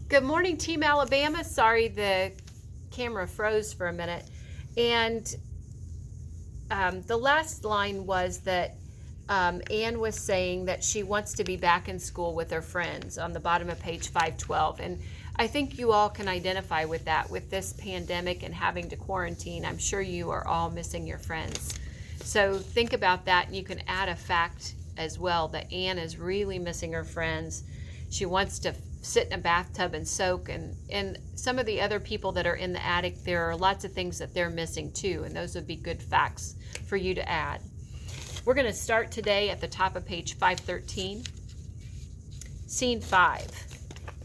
Good morning, Team Alabama. Sorry, the camera froze for a minute. And the last line was that Anne was saying that she wants to be back in school with her friends on the bottom of page 512. And I think you all can identify with that. With this pandemic and having to quarantine, I'm sure you are all missing your friends. So think about that, and you can add a fact as well that Anne is really missing her friends. She wants to sit in a bathtub and soak, and some of the other people that are in the attic, there are lots of things that they're missing too, and those would be good facts for you to add. We're going to start today at the top of page 513. Scene 5.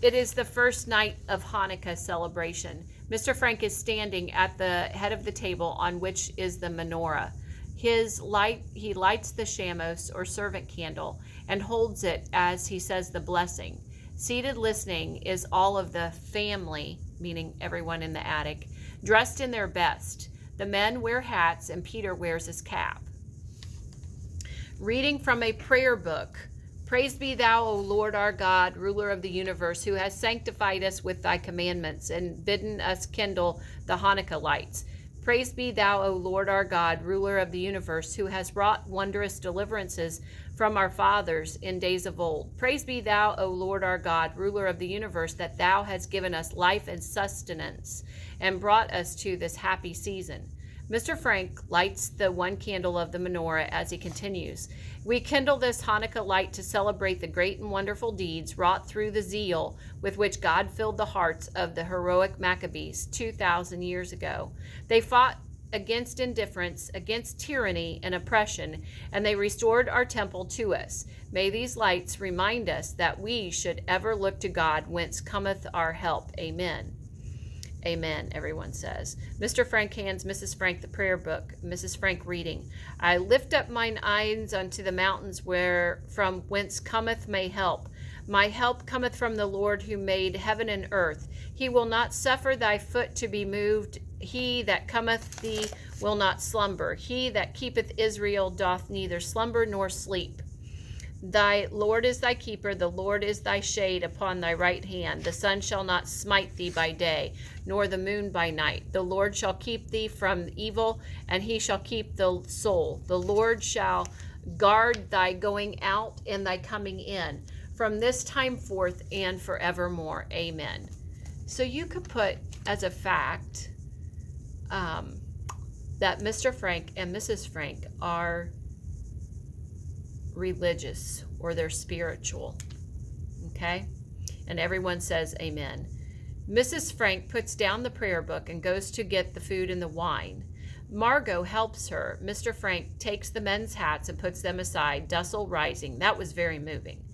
It is the first night of Hanukkah celebration. Mr. Frank is standing at the head of the table on which is the menorah. He lights the shamos or servant candle and holds it as he says the blessing. Seated listening is all of the family, meaning everyone in the attic, dressed in their best. The men wear hats and Peter wears his cap. Reading from a prayer book. Praise be thou, O Lord our God, ruler of the universe, who has sanctified us with thy commandments and bidden us kindle the Hanukkah lights. Praise be thou, O Lord our God, ruler of the universe, who has wrought wondrous deliverances from our fathers in days of old. Praise be thou, O Lord our God, ruler of the universe, that thou hast given us life and sustenance and brought us to this happy season. Mr. Frank lights the one candle of the menorah as he continues. We kindle this Hanukkah light to celebrate the great and wonderful deeds wrought through the zeal with which God filled the hearts of the heroic Maccabees 2,000 years ago. They fought against indifference, against tyranny and oppression, and they restored our temple to us. May these lights remind us that we should ever look to God, whence cometh our help. Amen. Amen, everyone says. Mr. Frank hands Mrs. Frank the prayer book. Mrs. Frank reading, I lift up mine eyes unto the mountains from whence cometh my help. My help cometh from the Lord who made heaven and earth. He will not suffer thy foot to be moved. He that cometh thee will not slumber. He that keepeth Israel doth neither slumber nor sleep. Thy Lord is thy keeper, the Lord is thy shade upon thy right hand. The sun shall not smite thee by day, nor the moon by night. The Lord shall keep thee from evil, and he shall keep the soul. The Lord shall guard thy going out and thy coming in, from this time forth and forevermore. Amen. So you could put as a fact that Mr. Frank and Mrs. Frank are religious, or they're spiritual. Okay? And everyone says amen. Mrs. Frank puts down the prayer book and goes to get the food and the wine. Margot helps her. Mr. Frank takes the men's hats and puts them aside, Dussel rising. That was very moving.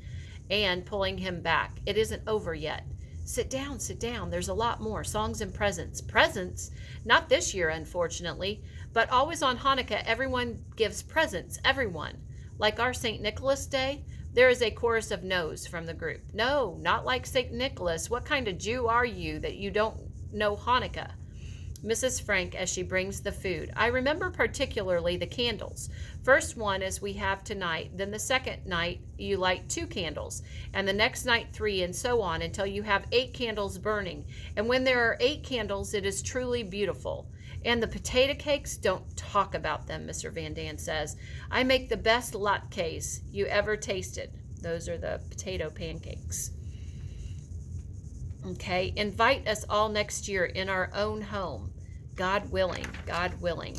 And pulling him back. It isn't over yet. Sit down, sit down. There's a lot more. Songs and presents. Presents? Not this year, unfortunately. But always on Hanukkah, everyone gives presents. Everyone. Like our St. Nicholas Day, there is a chorus of no's from the group. No, not like St. Nicholas. What kind of Jew are you that you don't know Hanukkah? Mrs. Frank, as she brings the food. I remember particularly the candles. First one as we have tonight, then the second night you light 2 candles, and the next night 3, and so on until you have 8 candles burning. And when there are 8 candles, it is truly beautiful. And the potato cakes, don't talk about them, Mr. Van Dan says. I make the best latkes you ever tasted. Those are the potato pancakes. Okay, invite us all next year in our own home. God willing, God willing.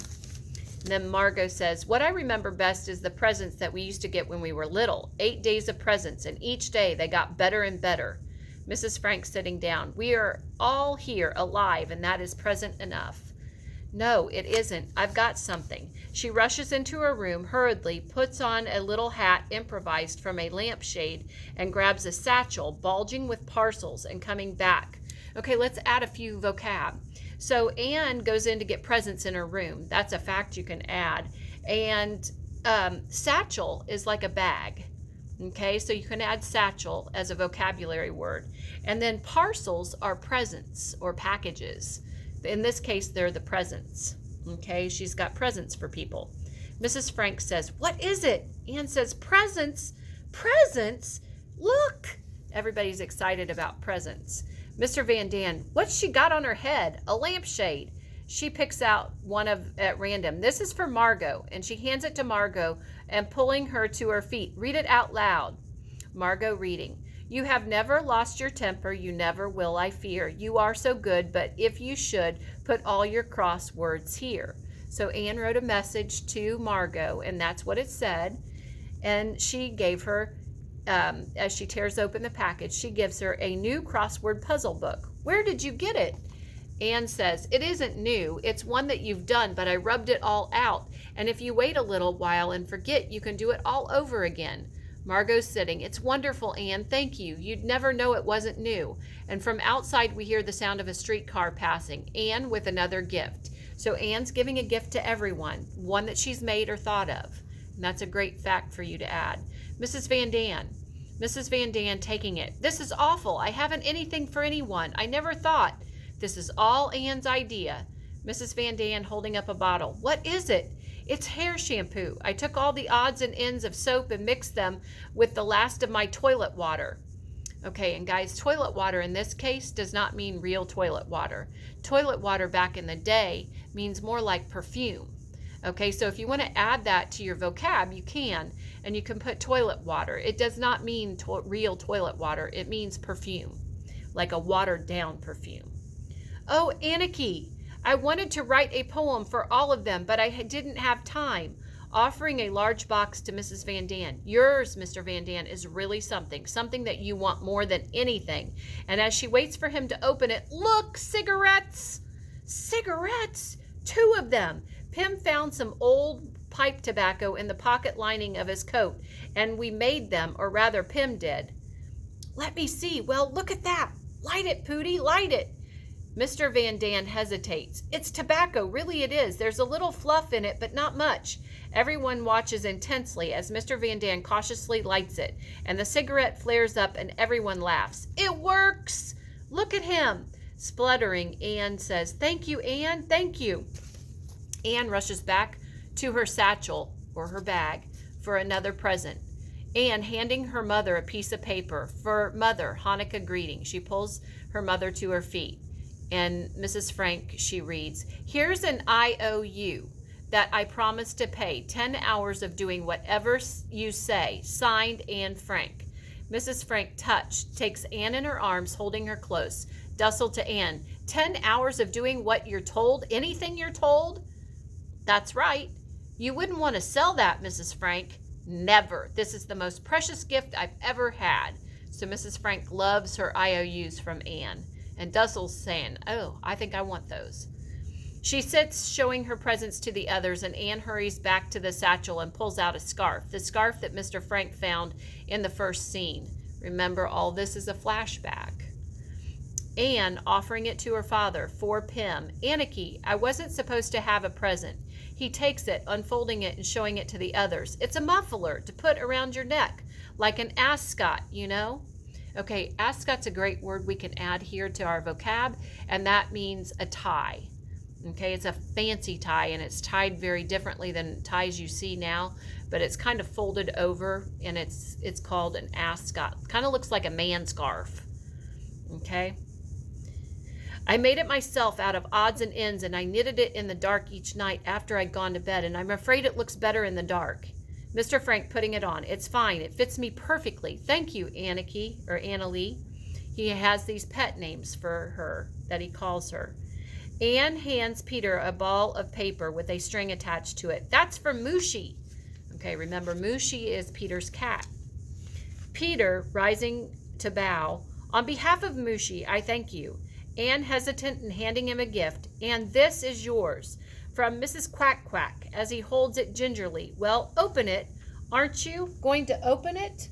And then Margot says, what I remember best is the presents that we used to get when we were little. 8 days of presents, and each day they got better and better. Mrs. Frank sitting down. We are all here alive, and that is present enough. No, it isn't. I've got something. She rushes into her room, hurriedly puts on a little hat improvised from a lampshade, and grabs a satchel bulging with parcels and coming back. Okay, let's add a few vocab. So Anne goes in to get presents in her room. That's a fact you can add. And satchel is like a bag. Okay, so you can add satchel as a vocabulary word. And then parcels are presents or packages. In this case, they're the presents. Okay, she's got presents for people. Mrs. Frank says, what is it? Anne says, presents. Presents? Look, Everybody's excited about presents. Mr. Van Dan, what's she got on her head? A lampshade. She picks out one at random. This is for Margot, and she hands it to Margot and pulling her to her feet. Read it out loud. Margot reading. You have never lost your temper. You never will, I fear. You are so good, but if you should, put all your cross words here. So Anne wrote a message to Margot, and that's what it said. And she gave her, as she tears open the package, she gives her a new crossword puzzle book. Where did you get it? Anne says, it isn't new. It's one that you've done, but I rubbed it all out. And if you wait a little while and forget, you can do it all over again. Margot's sitting. It's wonderful, Anne. Thank you. You'd never know it wasn't new. And from outside, we hear the sound of a streetcar passing. Anne with another gift. So Anne's giving a gift to everyone, one that she's made or thought of. And that's a great fact for you to add. Mrs. Van Dan. Mrs. Van Dan taking it. This is awful. I haven't anything for anyone. I never thought. This is all Anne's idea. Mrs. Van Dan holding up a bottle. What is it? It's hair shampoo. I took all the odds and ends of soap and mixed them with the last of my toilet water. Okay, and guys, toilet water in this case does not mean real toilet water. Toilet water back in the day means more like perfume. Okay, so if you want to add that to your vocab, you can, and you can put toilet water. It does not mean real toilet water. It means perfume, like a watered down perfume. Oh, Anarchy, I wanted to write a poem for all of them, but I didn't have time. Offering a large box to Mrs. Van Dan. Yours, Mr. Van Dan, is really something that you want more than anything. And as she waits for him to open it, look, cigarettes! Cigarettes! 2 of them. Pim found some old pipe tobacco in the pocket lining of his coat, and we made them, or rather Pim did. Let me see. Well, look at that. Light it, Pootie, light it. Mr. Van Dan hesitates. It's tobacco, really it is. There's a little fluff in it, but not much. Everyone watches intensely as Mr. Van Dan cautiously lights it, and the cigarette flares up and everyone laughs. It works! Look at him! Spluttering, Anne says, Thank you, Anne, thank you. Anne rushes back to her satchel, or her bag, for another present. Anne handing her mother a piece of paper. For Mother, Hanukkah greeting. She pulls her mother to her feet. And Mrs. Frank, she reads, Here's an IOU that I promise to pay 10 hours of doing whatever you say. Signed, Anne Frank. Mrs. Frank, touched, takes Anne in her arms, holding her close. Dussel to Anne, 10 hours of doing what you're told? Anything you're told? That's right. You wouldn't want to sell that, Mrs. Frank. Never. This is the most precious gift I've ever had. So Mrs. Frank loves her IOUs from Anne. And Dussel's saying, oh, I think I want those. She sits, showing her presents to the others, and Anne hurries back to the satchel and pulls out a scarf, the scarf that Mr. Frank found in the first scene. Remember, all this is a flashback. Anne offering it to her father, for Pim. Anarchy, I wasn't supposed to have a present. He takes it, unfolding it and showing it to the others. It's a muffler to put around your neck, like an ascot, you know? Okay, ascot's a great word we can add here to our vocab, and that means a tie. Okay, it's a fancy tie, and it's tied very differently than ties you see now, but it's kind of folded over, and it's called an ascot. Kind of looks like a man scarf. Okay. I made it myself out of odds and ends, and I knitted it in the dark each night after I'd gone to bed, and I'm afraid it looks better in the dark. Mr. Frank putting it on. It's fine. It fits me perfectly. Thank you, Anarchy, or Annalie. He has these pet names for her that he calls her. Anne hands Peter a ball of paper with a string attached to it. That's for Mooshie. Okay, remember, Mooshie is Peter's cat. Peter, rising to bow. On behalf of Mooshie, I thank you. Anne hesitant and handing him a gift. And this is yours. From Mrs. Quack Quack, as he holds it gingerly. Well, open it. Aren't you going to open it?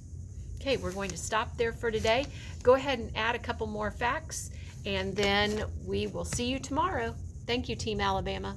Okay, we're going to stop there for today. Go ahead and add a couple more facts, and then we will see you tomorrow. Thank you, Team Alabama.